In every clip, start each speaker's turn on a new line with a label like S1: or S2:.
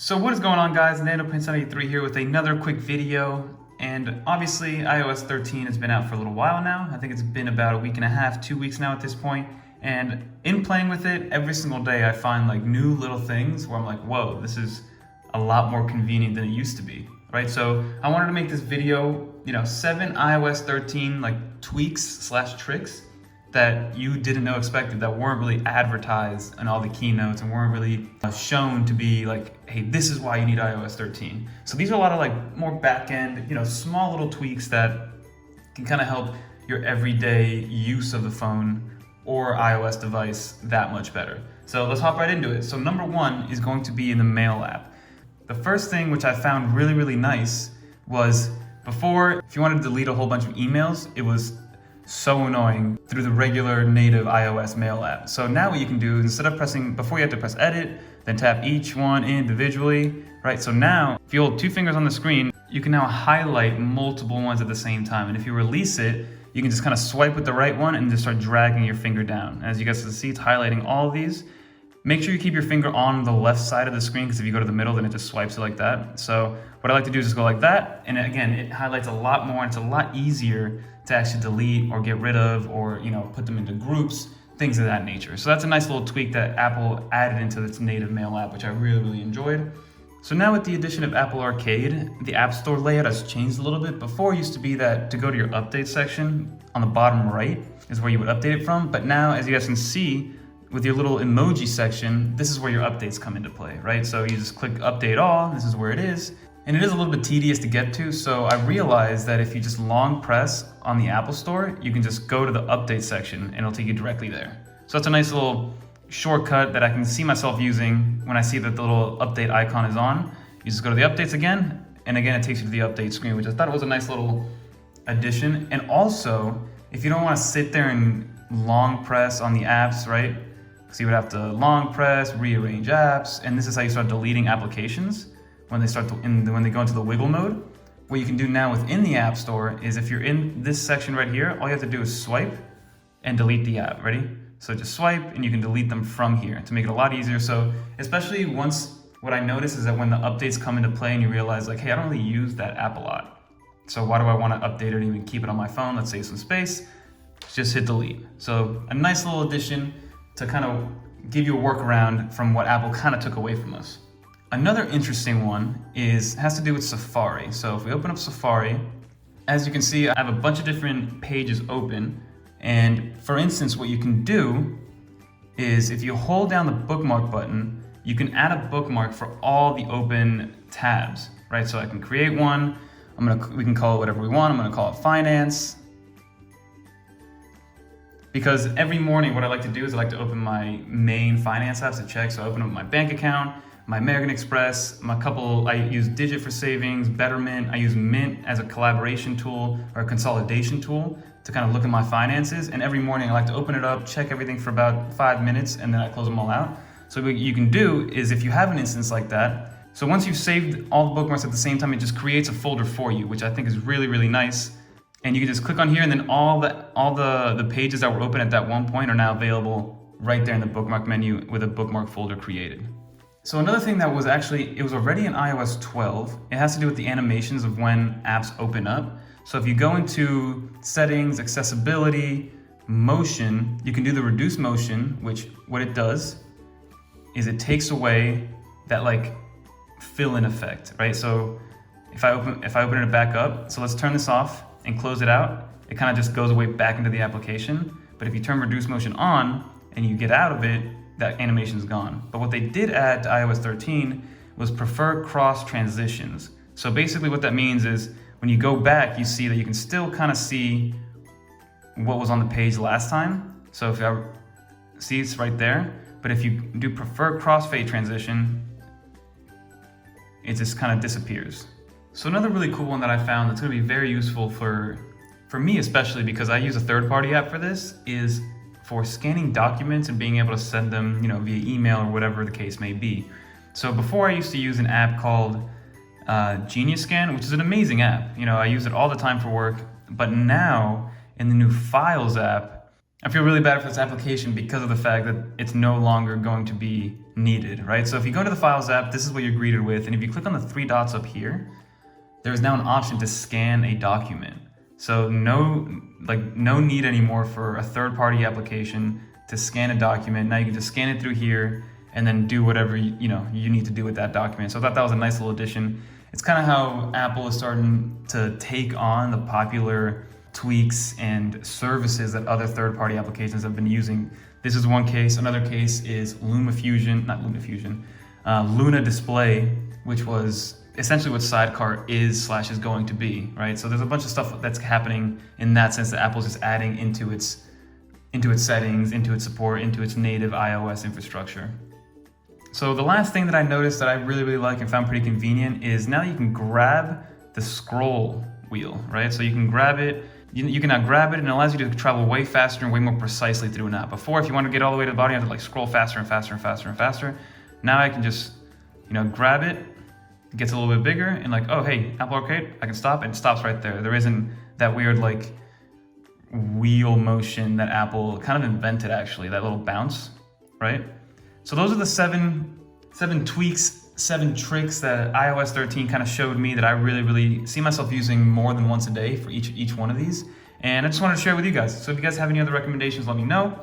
S1: So what is going on, guys? NanoPin73 here with another quick video. And obviously iOS 13 has been out for a little while now. I think it's been about a week and a half, 2 weeks now at this point. And in playing with it, every single day I find like new little things where I'm like, whoa, this is a lot more convenient than it used to be, right? So I wanted to make this video, 7 iOS 13 like tweaks slash tricks that you didn't know expected, that weren't really advertised in all the keynotes and weren't really shown to be like, hey, this is why you need iOS 13. So these are a lot of like more back-end, small little tweaks that can kind of help your everyday use of the phone or iOS device that much better. So let's hop right into it. So number one is going to be in the Mail app. The first thing which I found really, really nice was before, if you wanted to delete a whole bunch of emails, it was so annoying through the regular native iOS Mail app. So now what you can do is instead of pressing, before you had to press edit, then tap each one individually, right? So now if you hold 2 fingers on the screen, you can now highlight multiple ones at the same time. And if you release it, you can just kind of swipe with the right one and just start dragging your finger down. As you guys can see, it's highlighting all of these. Make sure you keep your finger on the left side of the screen, because if you go to the middle, then it just swipes it like that. So what I like to do is just go like that. And again, it highlights a lot more, and it's a lot easier to actually delete or get rid of, or put them into groups, things of that nature. So that's a nice little tweak that Apple added into its native Mail app, which I really, really enjoyed. So now with the addition of Apple Arcade, the App Store layout has changed a little bit. Before it used to be that to go to your update section on the bottom right is where you would update it from. But now, as you guys can see, with your little emoji section, this is where your updates come into play, right? So you just click update all, this is where it is. And it is a little bit tedious to get to, so I realized that if you just long press on the Apple Store, you can just go to the update section and it'll take you directly there. So that's a nice little shortcut that I can see myself using when I see that the little update icon is on. You just go to the updates again, and again it takes you to the update screen, which I thought was a nice little addition. And also, if you don't want to sit there and long press on the apps, right? So you would have to long press, rearrange apps, and this is how you start deleting applications when they go into the wiggle mode. What you can do now within the App Store is, if you're in this section right here, all you have to do is swipe and delete the app. Ready? So just swipe and you can delete them from here to make it a lot easier. So especially what I notice is that when the updates come into play and you realize like, hey, I don't really use that app a lot, so why do I want to update it and even keep it on my phone? Let's save some space. Just hit delete. So a nice little addition to kind of give you a workaround from what Apple kind of took away from us. Another interesting one has to do with Safari. So if we open up Safari, as you can see, I have a bunch of different pages open. And for instance, what you can do is if you hold down the bookmark button, you can add a bookmark for all the open tabs, right? So I can create one. We can call it whatever we want. I'm gonna call it finance. Because every morning what I like to do is I like to open my main finance apps to check. So I open up my bank account, my American Express, I use Digit for savings, Betterment, I use Mint as a collaboration tool or a consolidation tool to kind of look at my finances. And every morning I like to open it up, check everything for about 5 minutes, and then I close them all out. So what you can do is, if you have an instance like that, so once you've saved all the bookmarks at the same time, it just creates a folder for you, which I think is really, really nice. And you can just click on here, and then all the pages that were open at that one point are now available right there in the bookmark menu with a bookmark folder created. So another thing that it was already in iOS 12, it has to do with the animations of when apps open up. So if you go into settings, accessibility, motion, you can do the reduce motion, which what it does is it takes away that like fill-in effect, right? So if I open it back up, so let's turn this off and close it out, it kind of just goes away back into the application. But if you turn reduce motion on and you get out of it, that animation is gone. But what they did add to iOS 13 was prefer cross transitions. So basically what that means is when you go back, you see that you can still kind of see what was on the page last time. So if I see, it's right there. But if you do prefer crossfade transition, it just kind of disappears. So another really cool one that I found that's going to be very useful for me, especially because I use a third-party app for this, is for scanning documents and being able to send them, via email or whatever the case may be. So before I used to use an app called Genius Scan, which is an amazing app. I use it all the time for work. But now in the new Files app, I feel really bad for this application because of the fact that it's no longer going to be needed, right? So if you go to the Files app, this is what you're greeted with. And if you click on the three dots up here, there's now an option to scan a document. So no need anymore for a third-party application to scan a document. Now you can just scan it through here and then do whatever you need to do with that document. So I thought that was a nice little addition. It's kind of how Apple is starting to take on the popular tweaks and services that other third-party applications have been using. This is one case. Another case is Luna Display, which was essentially what Sidecar is going to be, right? So there's a bunch of stuff that's happening in that sense that Apple's just adding into its settings, into its support, into its native iOS infrastructure. So the last thing that I noticed that I really like and found pretty convenient is now you can grab the scroll wheel, right? So you can grab it, you can now grab it, and it allows you to travel way faster and way more precisely through an app. Before, if you want to get all the way to the bottom, you have to scroll faster and faster. Now I can just, grab it. It gets a little bit bigger and oh, hey, Apple Arcade, I can stop, and it stops right there. There isn't that weird wheel motion that Apple kind of invented, actually, that little bounce, right? So those are the seven tweaks, 7 tricks that iOS 13 kind of showed me that I really see myself using more than once a day for each one of these. And I just wanted to share with you guys. So if you guys have any other recommendations, let me know.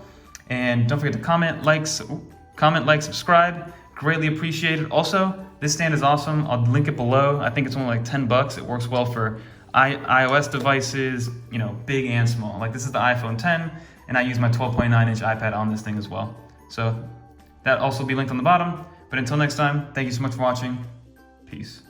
S1: And don't forget to comment, like, subscribe. Greatly appreciated. Also, this stand is awesome. I'll link it below. I think it's only $10. It works well for iOS devices, big and small. This is the iPhone 10, and I use my 12.9-inch iPad on this thing as well. So that also will be linked on the bottom. But until next time, thank you so much for watching. Peace.